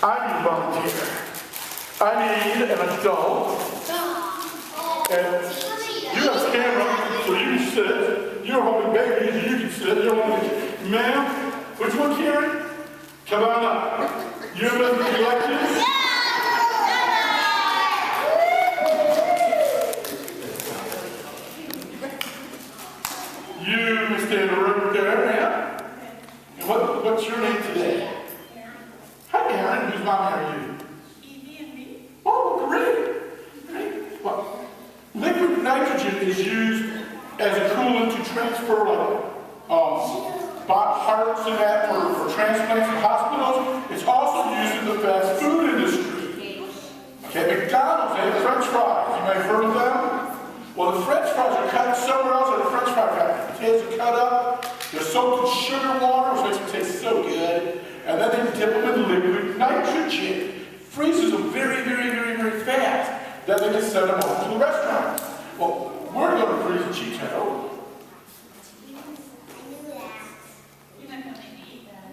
I need a volunteer. I need an adult. And you have a camera, so you can sit. You're holding babies, you can sit. You're holding, ma'am, which one, Karen? Come on up. You're going to be elected? You stand right there, ma'am. And what's your name today? Hi, Aaron. Whose mom are you? Evie and me. Oh, great. Great. Well, liquid nitrogen is used as a coolant to transfer hearts and that for transplants in hospitals. It's also used in the fast food industry. Okay, McDonald's, they have French fries. You may have heard of them? Well, the French fries are cut somewhere else at a French fry factory. Potatoes are cut up, they're soaked in sugar water, which makes them taste so good. And then they dip them in liquid nitrogen. Freezes them very, very, very, very fast. Then they can send them off to the restaurant. Well, we're going to freeze a Cheetoh. You're not going to eat that.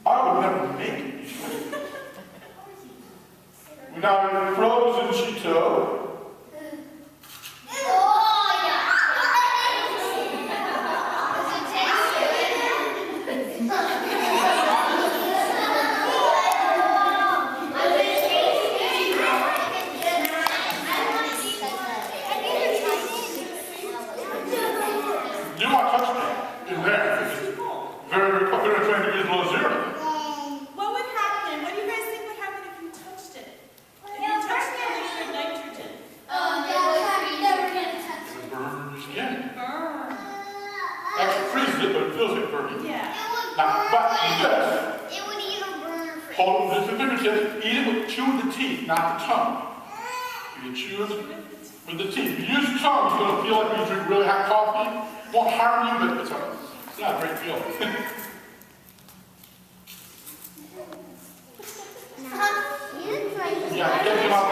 I would never make it. Now, frozen Cheetoh. Do not touch me in there. It's very, very cold. They're trying to use below zero. What would happen? What do you guys think would happen if you touched it? If you touched the liquid nitrogen? It would burn your skin. Burn. Actually freezes it, but it feels like burning. Yeah. Now, but eat this. It would even burn for Hold this with fingertips. Eat it with chew with the teeth, not the tongue. You chew it with the teeth. If you use your tongue, it's going to feel like you drink really hot coffee. It won't harm you, but it's not a great feeling. Yeah, get them out